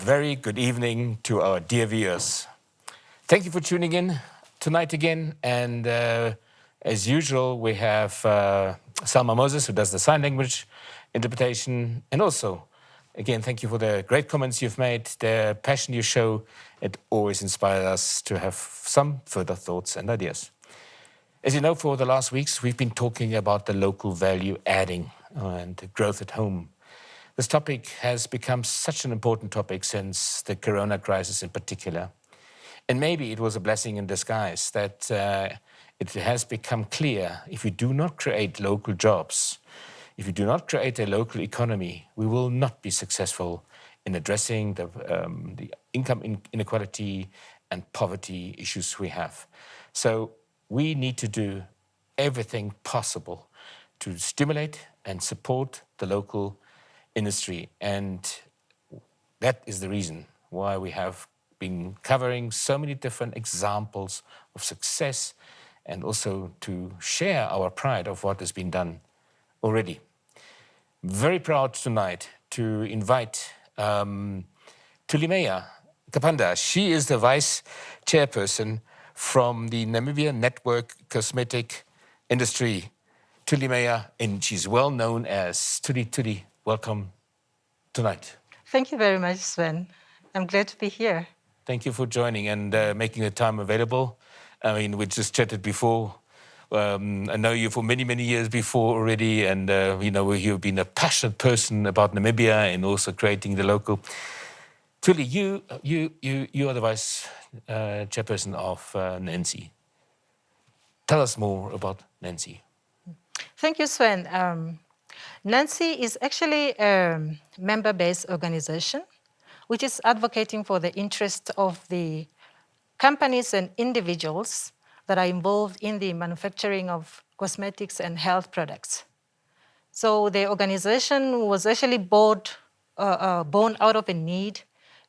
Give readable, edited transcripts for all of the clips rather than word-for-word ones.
very good evening to our dear viewers. Thank you for tuning in tonight again. And as usual, we have Salma Moses, who does the sign language interpretation. And also, again, thank you for the great comments you've made, the passion you show. It always inspires us to have some further thoughts and ideas. As you know, for the last weeks, we've been talking about the local value adding and growth at home. This topic has become such an important topic since the corona crisis in particular. And maybe it was a blessing in disguise that it has become clear if we do not create local jobs, if we do not create a local economy, we will not be successful in addressing the income inequality and poverty issues we have. So we need to do everything possible to stimulate and support the local industry. And that is the reason why we have been covering so many different examples of success and also to share our pride of what has been done already. Very proud tonight to invite Tulimeyo Kaapanda. She is the Vice Chairperson from the Namibian Network Cosmetic Industry. Tulimeyo, and she's well known as Tuli. Welcome tonight. Thank you very much, Sven. I'm glad to be here. Thank you for joining and making the time available. I mean, we just chatted before. I know you for many, many years before already, and you've been a passionate person about Namibia and also creating the local. Tuli, you are the Vice Chairperson of NANCi. Tell us more about NANCi. Thank you, Sven. NANCi is actually a member-based organization which is advocating for the interest of the companies and individuals that are involved in the manufacturing of cosmetics and health products. So the organization was actually born out of a need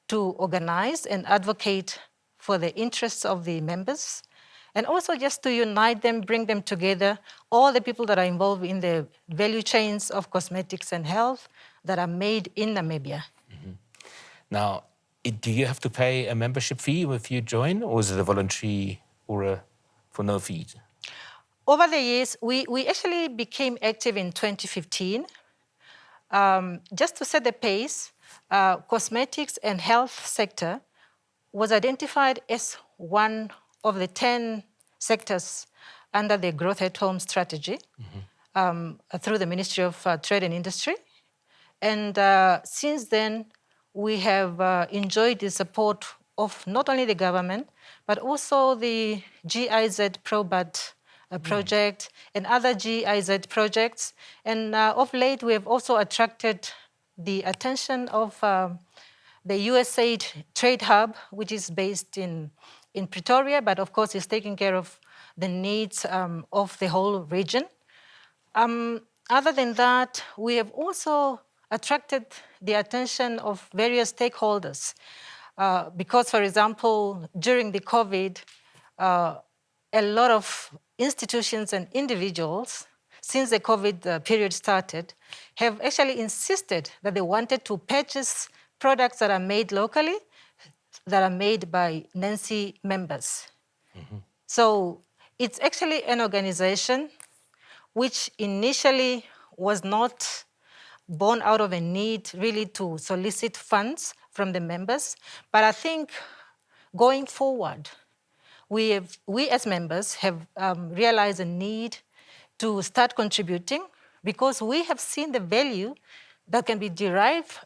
to organize and advocate for the interests of the members, and also just to unite them, bring them together, all the people that are involved in the value chains of cosmetics and health that are made in Namibia. Mm-hmm. Now, do you have to pay a membership fee if you join, or is it a voluntary or for no fees? Over the years, we actually became active in 2015. Just to set the pace, cosmetics and health sector was identified as one of the 10 sectors under the Growth at Home strategy through the Ministry of Trade and Industry. And since then, we have enjoyed the support of not only the government, but also the GIZ ProBud project and other GIZ projects. And of late, we have also attracted the attention of the USAID Trade Hub, which is based in Pretoria, but of course is taking care of the needs of the whole region. Other than that, we have also attracted the attention of various stakeholders because, for example, during the COVID, a lot of institutions and individuals, since the COVID period started, have actually insisted that they wanted to purchase products that are made locally, that are made by NANCi members. Mm-hmm. So it's actually an organization which initially was not born out of a need really to solicit funds from the members. But I think going forward, we as members have realized a need to start contributing because we have seen the value that can be derived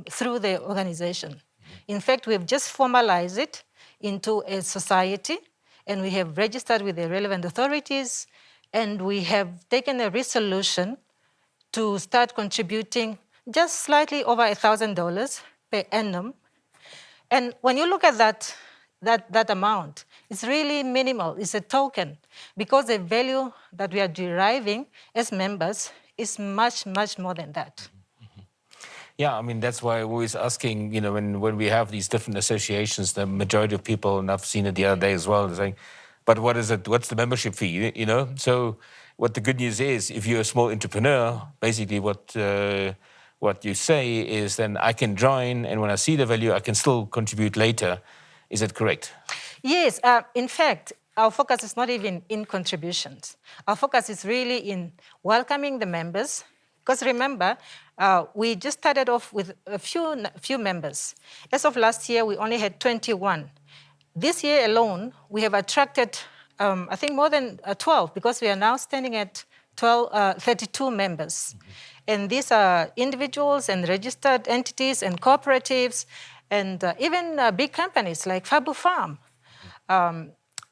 through the organization. In fact, we have just formalized it into a society, and we have registered with the relevant authorities, and we have taken a resolution to start contributing just slightly over $1,000 per annum. And when you look at that amount, it's really minimal. It's a token, because the value that we are deriving as members is much, much more than that. Yeah, I mean, that's why I'm always asking, when we have these different associations, the majority of people, and I've seen it the other day as well, saying, but what is it? What's the membership fee? So what the good news is, if you're a small entrepreneur, basically what what you say is then I can join, and when I see the value, I can still contribute later. Is that correct? Yes, in fact, our focus is not even in contributions. Our focus is really in welcoming the members, because remember, we just started off with a few members. As of last year, we only had 21. This year alone, we have attracted, I think, more than 12, because we are now standing at 32 members. And these are individuals and registered entities and cooperatives and even big companies like Fabu Farm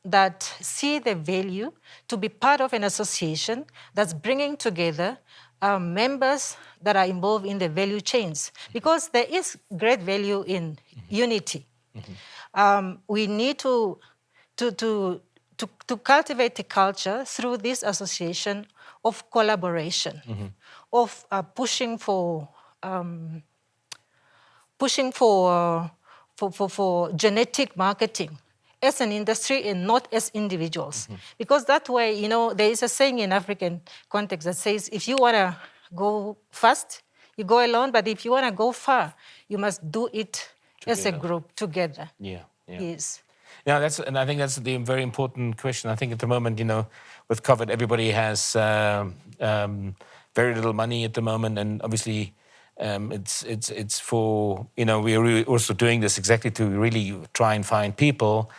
that see the value to be part of an association that's bringing together members that are involved in the value chains, because there is great value in unity. We need to cultivate a culture through this association of collaboration, of pushing for genetic marketing as an industry and not as individuals. Because that way, you know, there is a saying in African context that says, if you want to go fast, you go alone, but if you want to go far, you must do it as a group together. Yeah. Yes. Yeah, and I think that's the very important question. I think at the moment, you know, with COVID, everybody has very little money at the moment, and obviously it's for, you know, we're also doing this exactly to really try and find people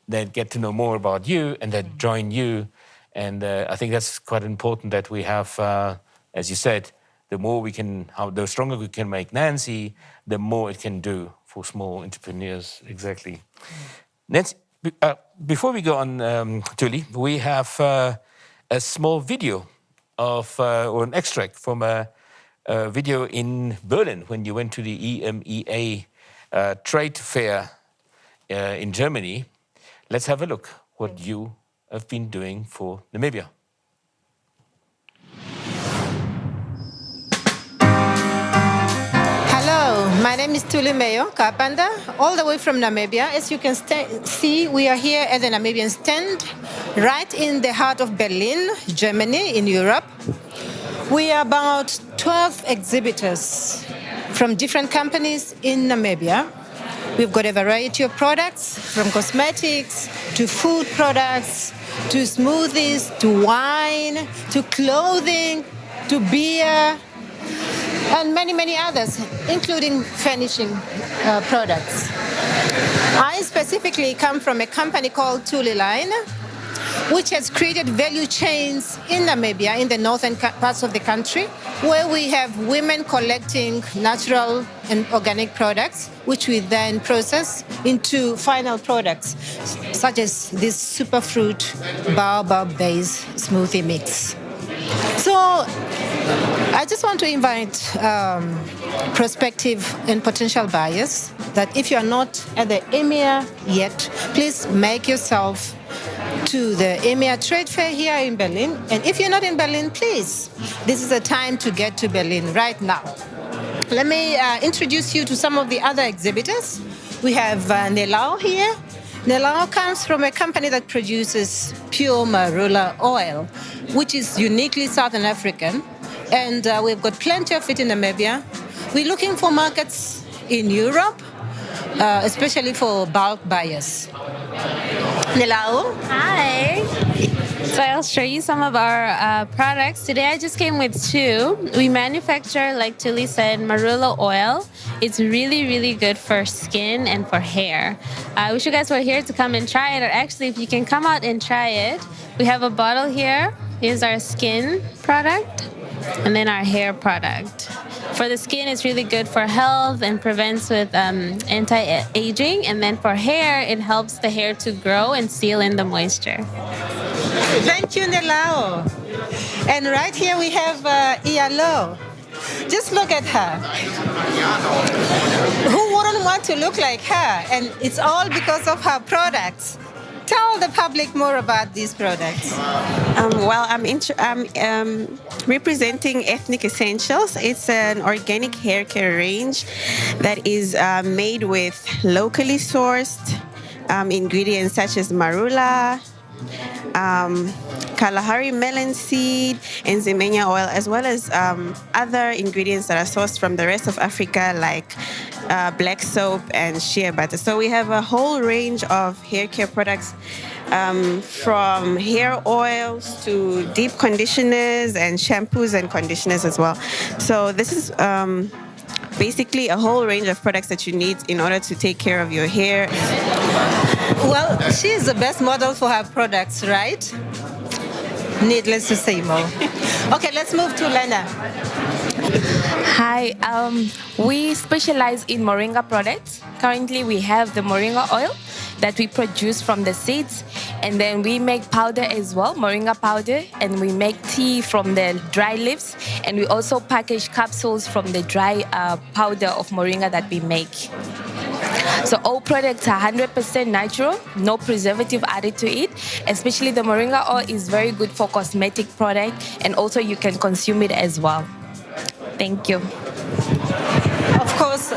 that get to know more about you and that join you, and I think that's quite important that we have, as you said, the stronger we can make NANCi, the more it can do for small entrepreneurs. Exactly. NANCi, before we go on, Tuli, we have a small video of, or an extract from a video in Berlin when you went to the EMEA trade fair in Germany. Let's have a look what you have been doing for Namibia. Hello, my name is Tulimeyo Kaapanda, all the way from Namibia. As you can see, we are here at the Namibian stand, right in the heart of Berlin, Germany, in Europe. We are about 12 exhibitors from different companies in Namibia. We've got a variety of products, from cosmetics to food products, to smoothies, to wine, to clothing, to beer, and many, many others, including furnishing products. I specifically come from a company called Tulimeyo, which has created value chains in Namibia, in the northern parts of the country, where we have women collecting natural and organic products, which we then process into final products, such as this superfruit baobab-based smoothie mix. So I just want to invite prospective and potential buyers that if you are not at the EMEA yet, please make yourself to the EMEA trade fair here in Berlin. And if you're not in Berlin, please, this is the time to get to Berlin right now. Let me introduce you to some of the other exhibitors. We have Nelao here. Nelao comes from a company that produces pure marula oil, which is uniquely Southern African. And we've got plenty of it in Namibia. We're looking for markets in Europe, especially for bulk buyers. Nelao? Hi. So I'll show you some of our products. Today I just came with two. We manufacture, like Tuli said, marula oil. It's really, really good for skin and for hair. I wish you guys were here to come and try it. Or actually, if you can come out and try it, we have a bottle here. Here's our skin product and then our hair product. For the skin, it's really good for health and prevents with anti-aging. And then for hair, it helps the hair to grow and seal in the moisture. Thank you, Nelao. And right here we have Ialo. Just look at her. Who wouldn't want to look like her? And it's all because of her products. Tell the public more about these products. I'm representing Ethnic Essentials. It's an organic hair care range that is made with locally sourced ingredients such as marula, Kalahari melon seed, and Zemenya oil, as well as other ingredients that are sourced from the rest of Africa, like black soap and shea butter. So we have a whole range of hair care products, from hair oils to deep conditioners and shampoos and conditioners as well. So this is basically a whole range of products that you need in order to take care of your hair. Well, she is the best model for her products, right? Needless to say more. Okay, let's move to Lena. Hi, we specialize in moringa products. Currently, we have the moringa oil that we produce from the seeds, and then we make powder as well, moringa powder, and we make tea from the dry leaves, and we also package capsules from the dry powder of moringa that we make. So all products are 100% natural, no preservative added to it. Especially the moringa oil is very good for cosmetic product, and also you can consume it as well. Thank you. Of course,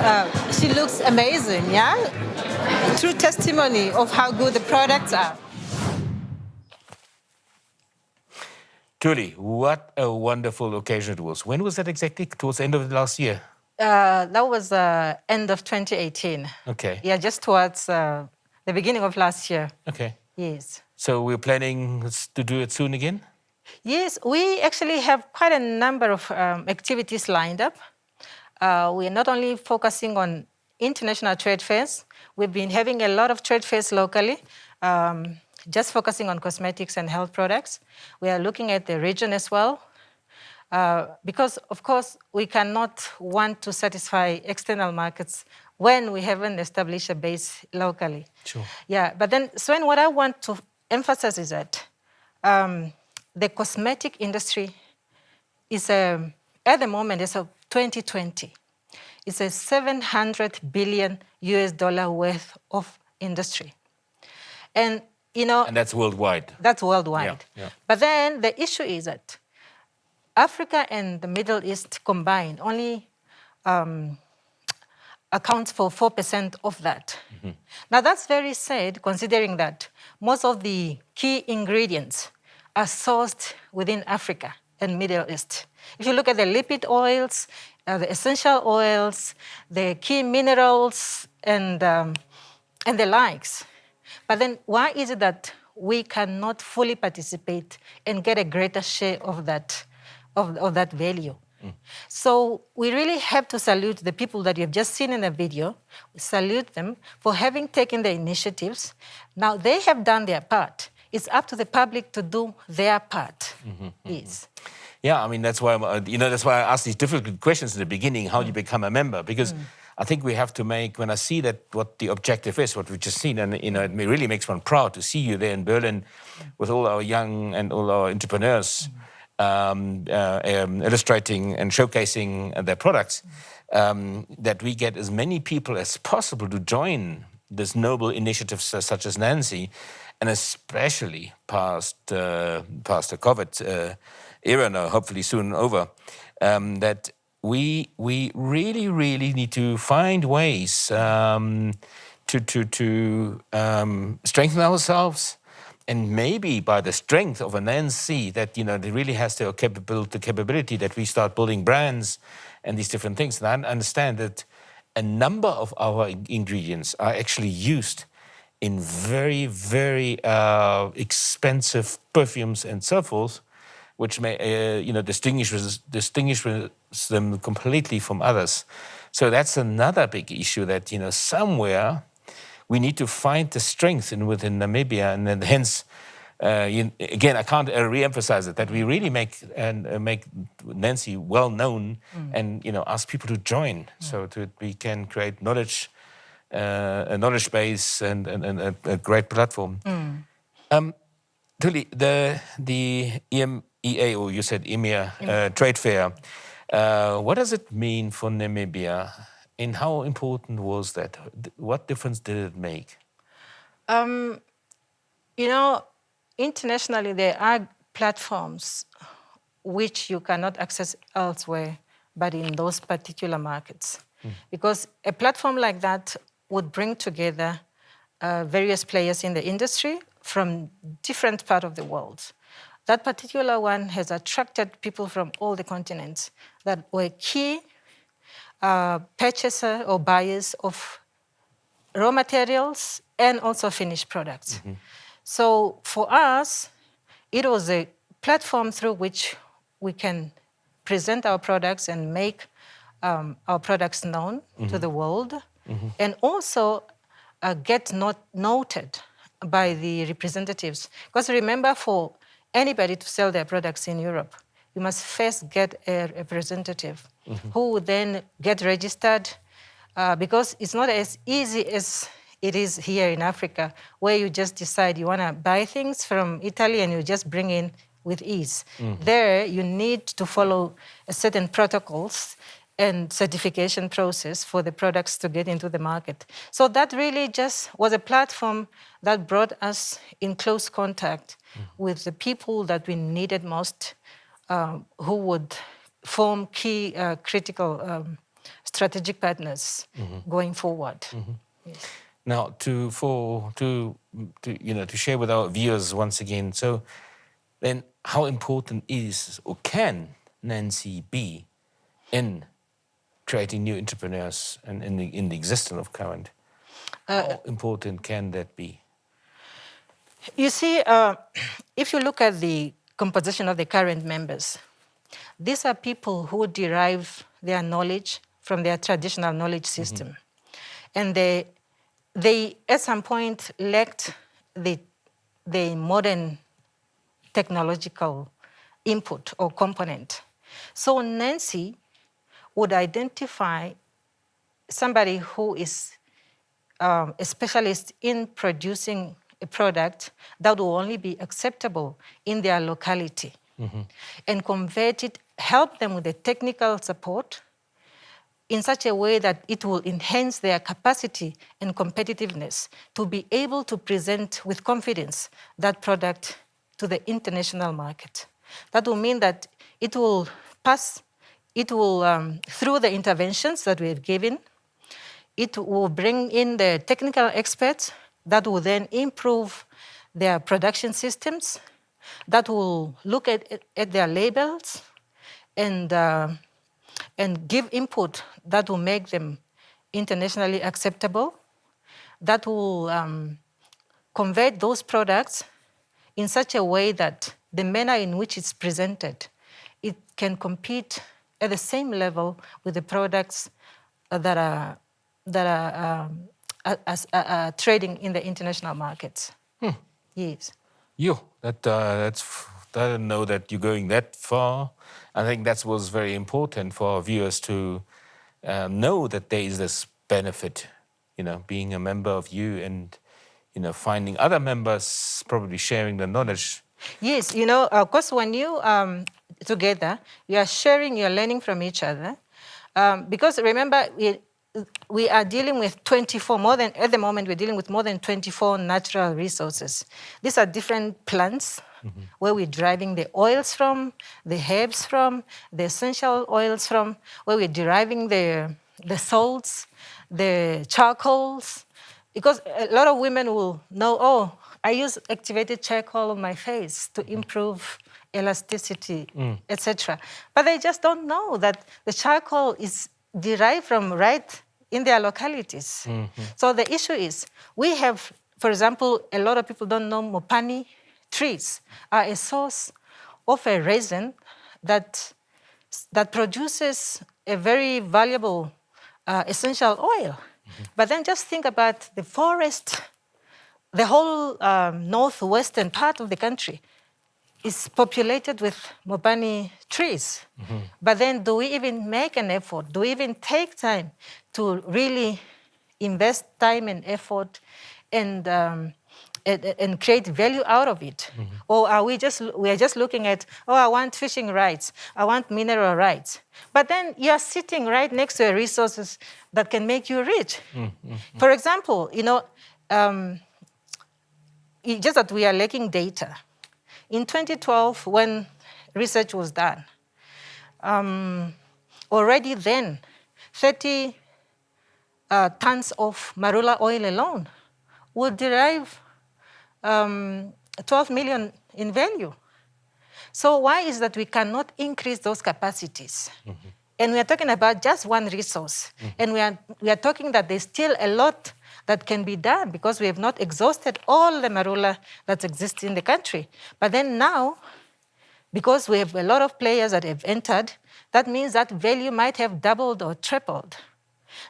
she looks amazing, yeah? True testimony of how good the products are. Tuli, what a wonderful occasion it was. When was that exactly? Towards the end of the last year? That was end of 2018. Okay. Yeah, just towards the beginning of last year. Okay. Yes. So we're planning to do it soon again? Yes, we actually have quite a number of activities lined up. We are not only focusing on international trade fairs, we've been having a lot of trade fairs locally, just focusing on cosmetics and health products. We are looking at the region as well, because, of course, we cannot want to satisfy external markets when we haven't established a base locally. Sure. Yeah, but then, Sven, what I want to emphasize is that the cosmetic industry is, at the moment, as of 2020, it's a $700 billion worth of industry. And, you know... And that's worldwide. That's worldwide. Yeah, yeah. But then the issue is that Africa and the Middle East combined only accounts for 4% of that. Mm-hmm. Now, that's very sad, considering that most of the key ingredients are sourced within Africa and Middle East. If you look at the lipid oils, the essential oils, the key minerals, and the likes. But then why is it that we cannot fully participate and get a greater share of that value? Mm. So we really have to salute the people that you have just seen in the video. We salute them for having taken the initiatives. Now they have done their part. It's up to the public to do their part. Mm-hmm, mm-hmm. Yes. Yeah, I mean, that's why, that's why I asked these difficult questions in the beginning, how do you become a member? Because I think we have to make, when I see that what the objective is, what we've just seen, and, it really makes one proud to see you there in Berlin with all our young and all our entrepreneurs illustrating and showcasing their products, that we get as many people as possible to join this noble initiatives such as NANCi, and especially past the COVID era now, hopefully soon over, that we really, really need to find ways to strengthen ourselves, and maybe by the strength of a NANCi that that really has the capability that we start building brands and these different things. And I understand that a number of our ingredients are actually used in very, very expensive perfumes and so forth, which may distinguishes them completely from others. So that's another big issue that somewhere we need to find the strength within Namibia, and then hence again I can't re-emphasize it, that we really make NANCi well known, and ask people to join so that we can create knowledge, a knowledge base, and a great platform. Tuli, the EMEA, or you said EMEA trade fair, what does it mean for Namibia, and how important was that? What difference did it make? Internationally there are platforms which you cannot access elsewhere but in those particular markets. Because a platform like that would bring together various players in the industry from different parts of the world. that particular one has attracted people from all the continents that were key purchaser or buyers of raw materials and also finished products. So for us, it was a platform through which we can present our products and make our products known to the world, and also get noted by the representatives. Because remember, for anybody to sell their products in Europe, you must first get a representative who would then get registered, because it's not as easy as it is here in Africa, where you just decide you want to buy things from Italy and you just bring in with ease. There, you need to follow certain protocols and certification process for the products to get into the market. So that really just was a platform that brought us in close contact with the people that we needed most, who would form key critical strategic partners going forward. Yes. Now, to share with our viewers once again, so then how important is or can NANCi be in creating new entrepreneurs and in the existence of current? How important can that be? You see, if you look at the composition of the current members, these are people who derive their knowledge from their traditional knowledge system. And they at some point lacked the modern technological input or component. So NANCi would identify somebody who is a specialist in producing a product that will only be acceptable in their locality, and convert it, help them with the technical support in such a way that it will enhance their capacity and competitiveness to be able to present with confidence that product to the international market. That will mean that it will pass, through the interventions that we have given, it will bring in the technical experts that will then improve their production systems, that will look at their labels and give input that will make them internationally acceptable, that will convert those products in such a way that the manner in which it's presented, it can compete at the same level with the products that are trading in the international markets. Yes. I didn't know that you're going that far. I think that was very important for our viewers to know that there is this benefit, being a member of you and, finding other members, probably sharing the knowledge. Yes, of course, when you together, you are sharing, you're learning from each other. Because remember, we are dealing with at the moment, we're dealing with more than 24 natural resources. These are different plants where we're deriving the oils from, the herbs from, the essential oils from, where we're deriving the salts, the charcoals. Because a lot of women will know, I use activated charcoal on my face to improve elasticity, etc. But they just don't know that the charcoal is derived from right in their localities. So the issue is, we have, for example, a lot of people don't know mopani trees are a source of a resin that produces a very valuable essential oil. But then just think about the forest, the whole northwestern part of the country is populated with mopani trees. But then do we even make an effort? Do we even take time to really invest time and effort and create value out of it? Or are we are just looking at, I want fishing rights, I want mineral rights. But then you are sitting right next to resources that can make you rich. For example, just that we are lacking data. In 2012, when research was done, already then, 30 tons of marula oil alone would derive 12 million in value. So why is that we cannot increase those capacities? And we are talking about just one resource. And we are talking that there's still a lot that can be done because we have not exhausted all the marula that exists in the country. But then now, because we have a lot of players that have entered, that means that value might have doubled or tripled.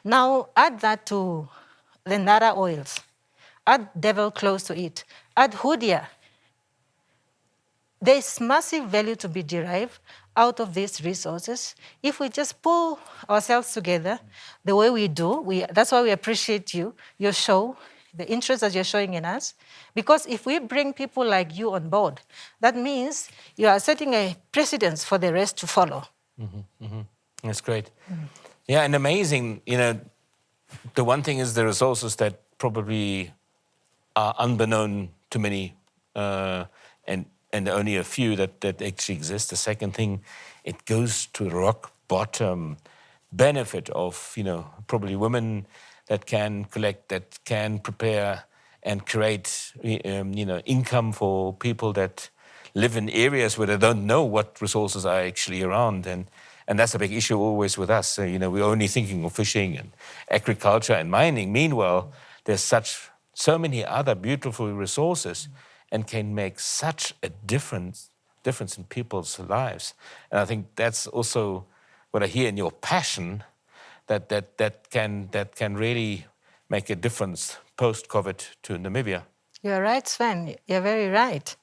Now add that to the Nara oils, add Devil close to it, add Hoodia. There's massive value to be derived out of these resources if we just pull ourselves together the way we do. That's why we appreciate you, your show, the interest that you're showing in us. Because if we bring people like you on board, that means you are setting a precedence for the rest to follow. That's great. Yeah, and amazing, the one thing is the resources that probably are unbeknown to many, and only a few that actually exist. The second thing, it goes to rock bottom benefit of, probably women that can collect, that can prepare and create, income for people that live in areas where they don't know what resources are actually around. And that's a big issue always with us. So, we're only thinking of fishing and agriculture and mining. Meanwhile, there's so many other beautiful resources and can make such a difference in people's lives. And I think that's also what I hear in your passion, that can really make a difference post-COVID to Namibia. You're right, Sven. You're very right.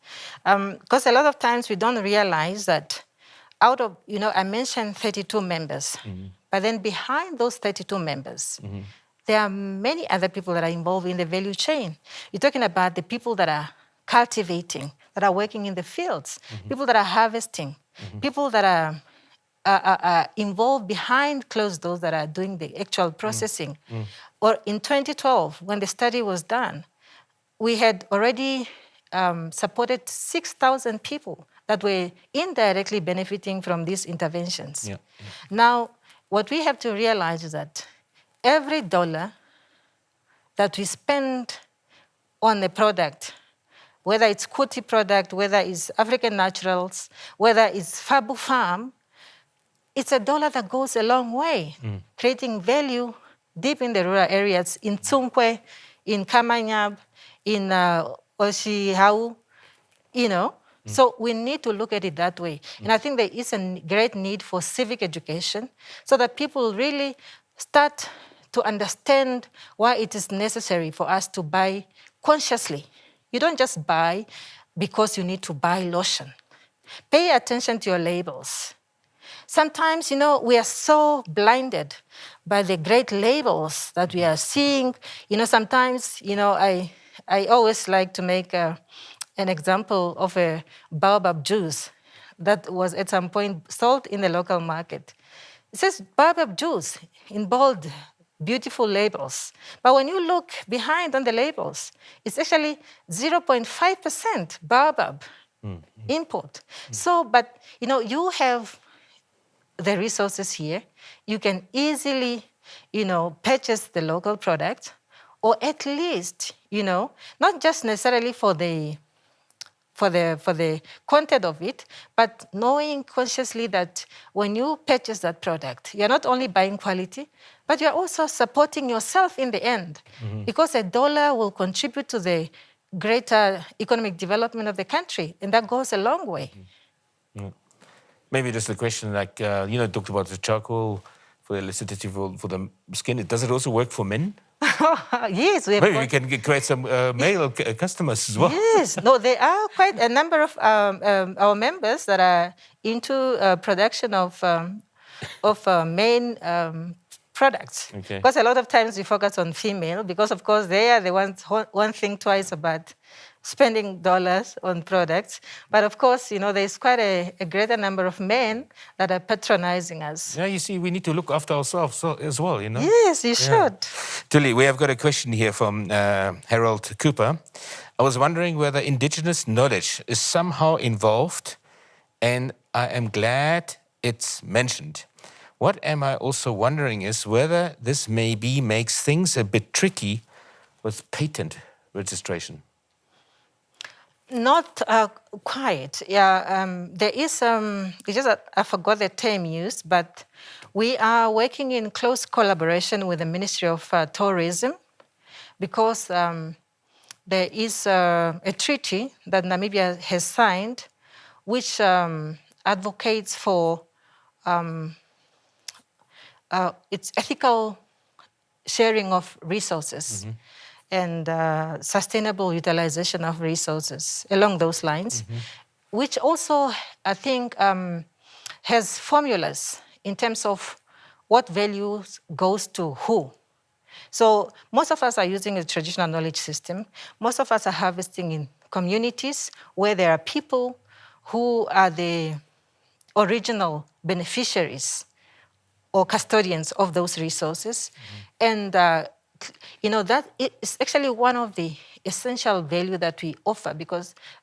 Because a lot of times we don't realize that out of, I mentioned 32 members, but then behind those 32 members, there are many other people that are involved in the value chain. You're talking about the people that are cultivating, that are working in the fields, people that are harvesting, people that are involved behind closed doors that are doing the actual processing. Or in 2012, when the study was done, we had already supported 6,000 people that were indirectly benefiting from these interventions. Now, what we have to realize is that every dollar that we spend on a product, whether it's Kuti product, whether it's African Naturals, whether it's Fabu Farm, it's a dollar that goes a long way, creating value deep in the rural areas, in Tsunkwe, in Kamanyab, in Oshihau, So we need to look at it that way. And I think there is a great need for civic education so that people really start to understand why it is necessary for us to buy consciously. You don't just buy because you need to buy lotion. Pay attention to your labels. Sometimes, we are so blinded by the great labels that we are seeing. Sometimes, I always like to make an example of a baobab juice that was at some point sold in the local market. It says baobab juice in bold, beautiful labels. But when you look behind on the labels, it's actually 0.5% baobab import. So, but, you have the resources here. You can easily, purchase the local product, or at least, not just necessarily for the content of it, but knowing consciously that when you purchase that product, you're not only buying quality, but you're also supporting yourself in the end, because a dollar will contribute to the greater economic development of the country, and that goes a long way. Maybe just a question, like, talked about the charcoal for the elasticity for the skin. Does it also work for men? Yes. Maybe we can create some male customers as well. Yes. No, there are quite a number of our members that are into production of main products. Okay. Because a lot of times we focus on female, because of course they are the ones one think twice about spending dollars on products. But of course, there's quite a greater number of men that are patronizing us. Yeah, you see, we need to look after ourselves as well, Yes, you should. Tuli, we have got a question here from Harold Cooper. I was wondering whether indigenous knowledge is somehow involved, and I am glad it's mentioned. What am I also wondering is whether this maybe makes things a bit tricky with patent registration. Not quite. Yeah, there is. It's just that I forgot the term used, but we are working in close collaboration with the Ministry of Tourism, because there is a treaty that Namibia has signed, which advocates for its ethical sharing of resources and sustainable utilization of resources along those lines, which also, I think, has formulas in terms of what values goes to who. So most of us are using a traditional knowledge system. Most of us are harvesting in communities where there are people who are the original beneficiaries or custodians of those resources. And that is actually one of the essential value that we offer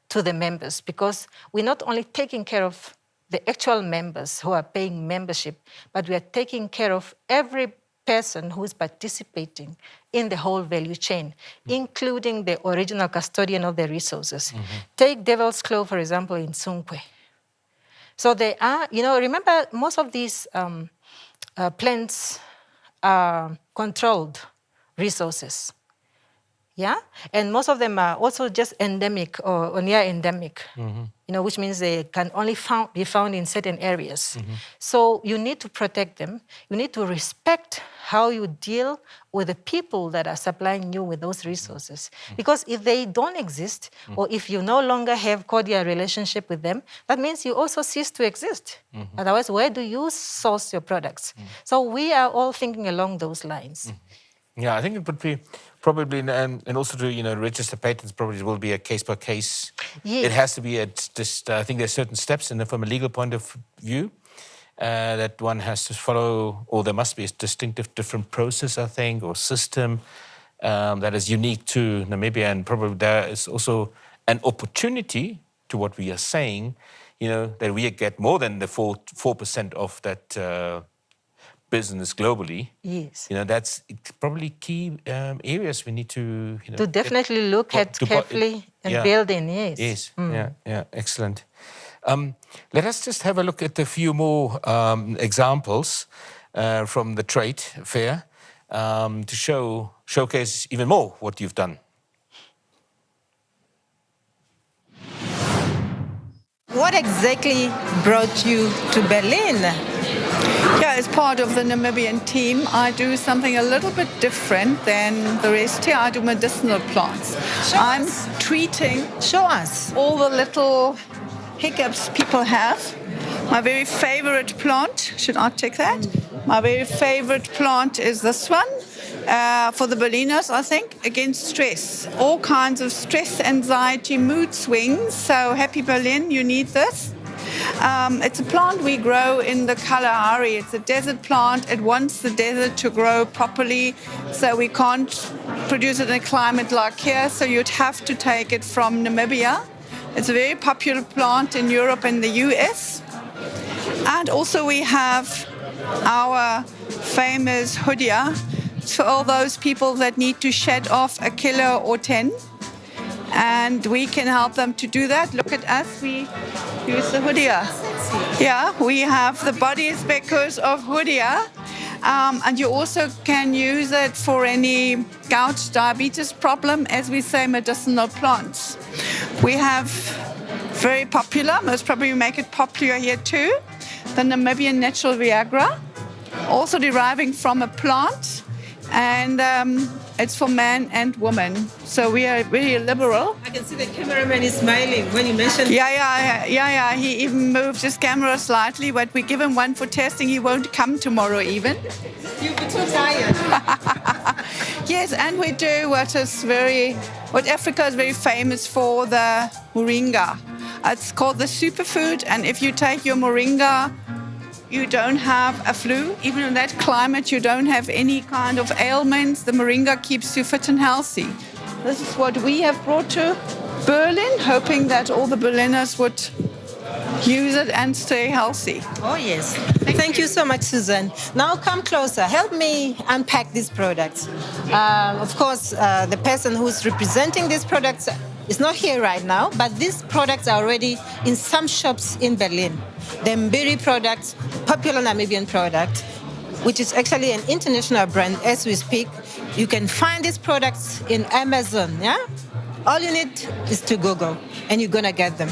to the members, because we're not only taking care of the actual members who are paying membership, but we are taking care of every person who is participating in the whole value chain, including the original custodian of the resources. Take Devil's Claw, for example, in Sunkwe. So they are, remember, most of these plants are controlled resources. Yeah, and most of them are also just endemic or near endemic, which means they can only be found in certain areas. So you need to protect them. You need to respect how you deal with the people that are supplying you with those resources. Because if they don't exist, or if you no longer have cordial relationship with them, that means you also cease to exist. Otherwise, where do you source your products? So we are all thinking along those lines. Yeah, I think it would be probably, and also to register patents probably will be a case by case. Yes. It has to be I think there's certain steps, and from a legal point of view, that one has to follow, or there must be a distinctive different process, I think, or system that is unique to Namibia, and probably there is also an opportunity to what we are saying, that we get more than the 4% of that. Business globally. Yes. That's probably key areas we need to to definitely look at carefully and build in. Yes. Yes. Yeah. Excellent. Let us just have a look at a few more examples from the trade fair to showcase even more what you've done. What exactly brought you to Berlin? Yeah, as part of the Namibian team, I do something a little bit different than the rest here. I do medicinal plants. I'm treating all the little hiccups people have. My very favorite plant, should I take that? My very favorite plant is this one. For the Berliners, I think, against stress. All kinds of stress, anxiety, mood swings. So happy Berlin, you need this. It's a plant we grow in the Kalahari. It's a desert plant. It wants the desert to grow properly, so we can't produce it in a climate like here, so you'd have to take it from Namibia. It's a very popular plant in Europe and the US. And also we have our famous hodia for all those people that need to shed off a kilo or 10. And we can help them to do that. Look at us, we use the hodia. Yeah, we have the body speckers of hodia. And you also can use it for any gout, diabetes problem, as we say, medicinal plants. We have very popular, most probably we make it popular here too, the Namibian natural Viagra, also deriving from a plant. And it's for man and woman. So we are really liberal. I can see the cameraman is smiling when you mentioned. Yeah. He even moved his camera slightly, but we give him one for testing. He won't come tomorrow even. You'll be too tired. Yes, and we do what Africa is very famous for, the moringa. It's called the superfood, and if you take your moringa, you don't have a flu. Even in that climate, you don't have any kind of ailments. The moringa keeps you fit and healthy. This is what we have brought to Berlin, hoping that all the Berliners would use it and stay healthy. Oh, yes. Thank you so much, Susan. Now come closer. Help me unpack these products. Of course, the person who's representing these products It's not here right now, but these products are already in some shops in Berlin. The Mbiri product, popular Namibian product, which is actually an international brand as we speak. You can find these products in Amazon, yeah? All you need is to Google, and you're gonna get them.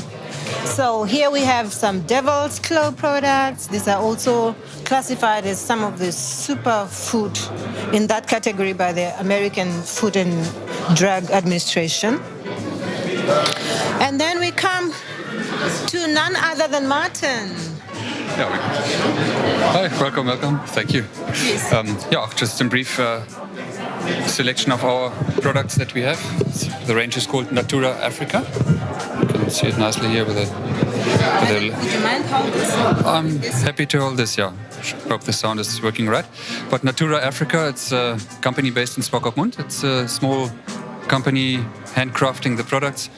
So here we have some devil's claw products. These are also classified as some of the superfood in that category by the American Food and Drug Administration. And then we come to none other than Martin. Hi, welcome. Thank you. Just in brief selection of our products that we have. The range is called Natura Africa. You can see it nicely here with a. Would you mind holding this? I'm happy to hold this. Hope the sound is working right. But Natura Africa, it's a company based in Swakopmund. It's a small company handcrafting the products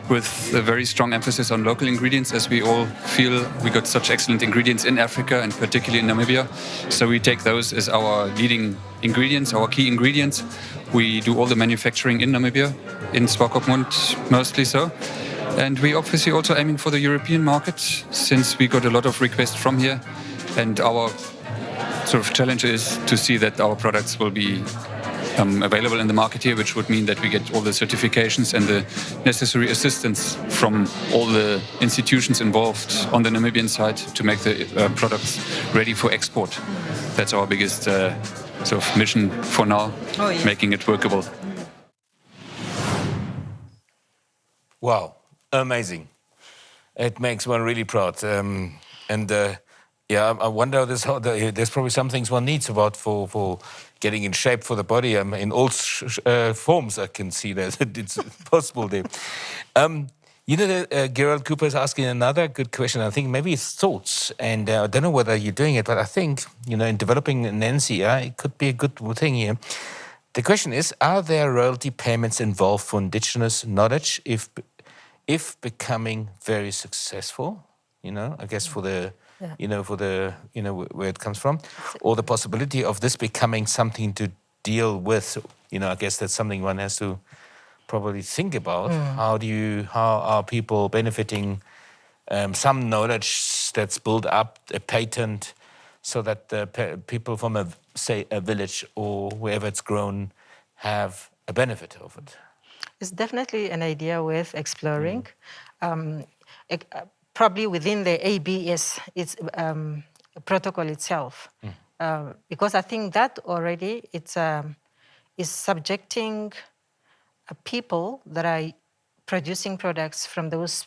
with a very strong emphasis on local ingredients, as we all feel we got such excellent ingredients in Africa and particularly in Namibia. So we take those as our leading ingredients, our key ingredients. We do all the manufacturing in Namibia, in Swakopmund mostly so. And we obviously also aiming for the European market, since we got a lot of requests from here. And our sort of challenge is to see that our products will be available in the market here, which would mean that we get all the certifications and the necessary assistance from all the institutions involved on the Namibian side to make the products ready for export. That's our biggest sort of mission for now, making it workable. Wow, amazing. It makes one really proud. I wonder, there's probably some things one needs for getting in shape for the body. In all forms, I can see that it's possible there. Gerald Cooper is asking another good question. I think maybe it's thoughts. And I don't know whether you're doing it, but I think, in developing NANCi, it could be a good thing here. The question is, are there royalty payments involved for indigenous knowledge if becoming very successful? I guess for the... where it comes from, or the possibility of this becoming something to deal with. I guess that's something one has to probably think about. How are people benefiting some knowledge that's built up, a patent, so that the people from a village or wherever it's grown have a benefit of it? It's definitely an idea worth exploring. Probably within the ABS protocol itself, because I think that already is subjecting people that are producing products from those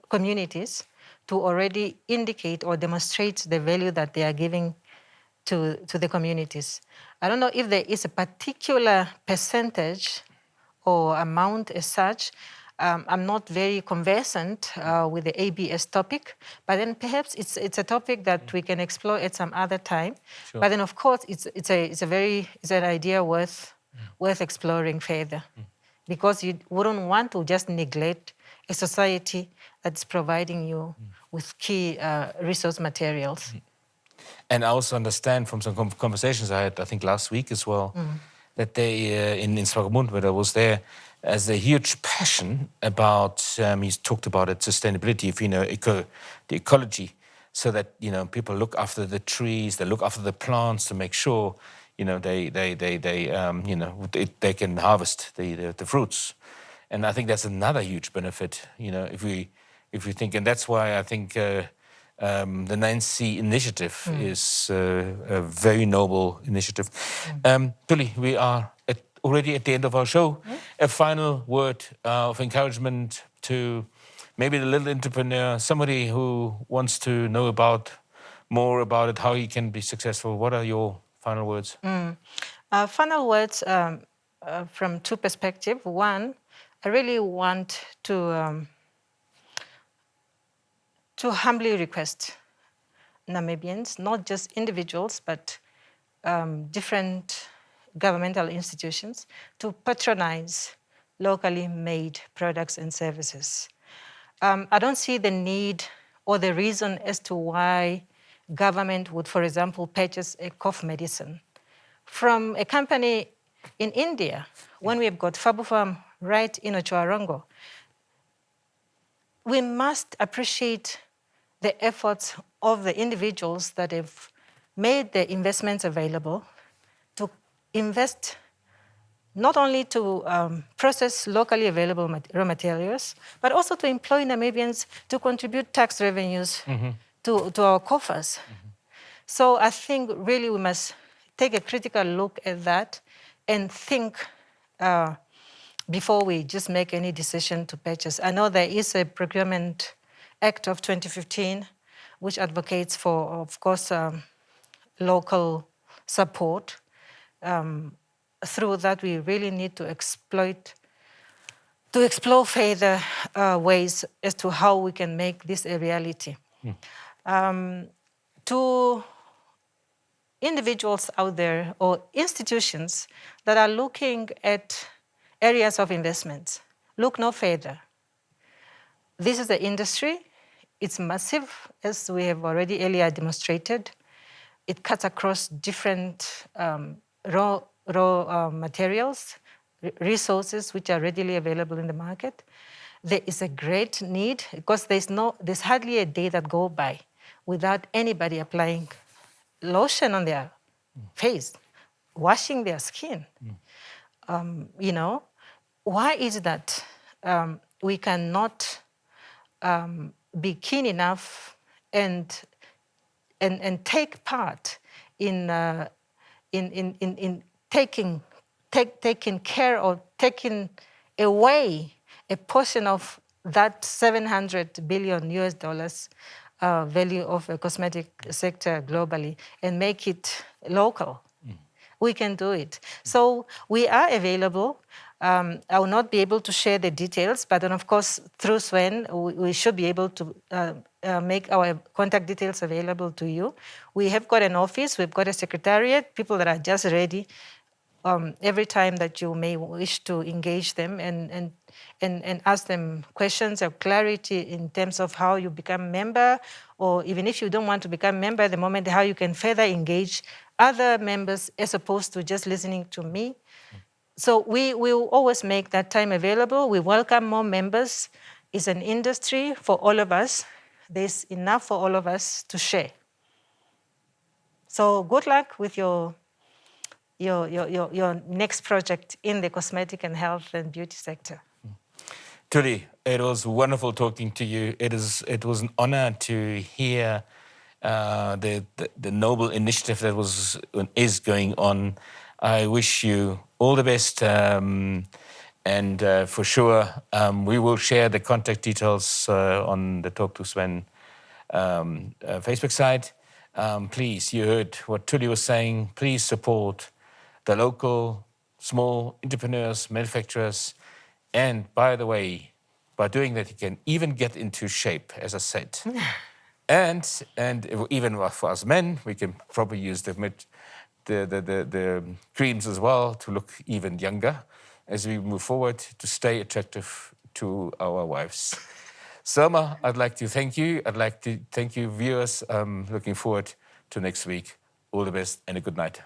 communities to already indicate or demonstrate the value that they are giving to the communities. I don't know if there is a particular percentage or amount as such. I'm not very conversant with the ABS topic, but then perhaps it's a topic that we can explore at some other time. Sure. But then, of course, it's an idea worth exploring further, because you wouldn't want to just neglect a society that's providing you with key resource materials. And I also understand from some conversations I had, I think last week as well, that they in Swakopmund, where I was there, as a huge passion about, he's talked about it, sustainability, the ecology, so that, people look after the trees, they look after the plants to make sure, they can harvest the fruits. And I think that's another huge benefit, if we think, and that's why I think the NANCi initiative is a very noble initiative. Tuli, we are already at the end of our show. A final word of encouragement to maybe the little entrepreneur, somebody who wants to know more about it, how he can be successful. What are your final words? Final words from two perspectives. One, I really want to humbly request Namibians, not just individuals, but different governmental institutions, to patronize locally made products and services. I don't see the need or the reason as to why government would, for example, purchase a cough medicine from a company in India when we have got Fabufarm right in Ochuarongo. We must appreciate the efforts of the individuals that have made the investments available to invest not only to process locally available raw materials, but also to employ Namibians to contribute tax revenues to our coffers. So I think really we must take a critical look at that and think before we just make any decision to purchase. I know there is a Procurement Act of 2015 which advocates for, of course, local support. Through that, we really need to explore further ways as to how we can make this a reality. To individuals out there or institutions that are looking at areas of investment, look no further. This is the industry. It's massive, as we have already earlier demonstrated. It cuts across different raw materials, resources which are readily available in the market. There is a great need because there's hardly a day that goes by without anybody applying lotion on their face, washing their skin. You know, why is that we cannot be keen enough and take part in taking care or taking away a portion of that $700 billion value of the cosmetic sector globally and make it local. We can do it. So we are available. I will not be able to share the details, but then of course through Sven, we should be able to make our contact details available to you. We have got an office, we've got a secretariat, people that are just ready every time that you may wish to engage them and ask them questions of clarity in terms of how you become a member, or even if you don't want to become a member at the moment, how you can further engage other members as opposed to just listening to me. So we will always make that time available. We welcome more members. It's an industry for all of us. There's enough for all of us to share. So good luck with your next project in the cosmetic and health and beauty sector. Tuli, it was wonderful talking to you. It was an honor to hear the noble initiative that is going on. I wish you all the best, and for sure we will share the contact details on the Talk to Sven Facebook site. Please, you heard what Tuli was saying. Please support the local small entrepreneurs, manufacturers, and by the way, by doing that, you can even get into shape, as I said. And even for us men, we can probably use the creams as well to look even younger as we move forward to stay attractive to our wives. Selma, I'd like to thank you. I'd like to thank you, viewers. Looking forward to next week. All the best and a good night.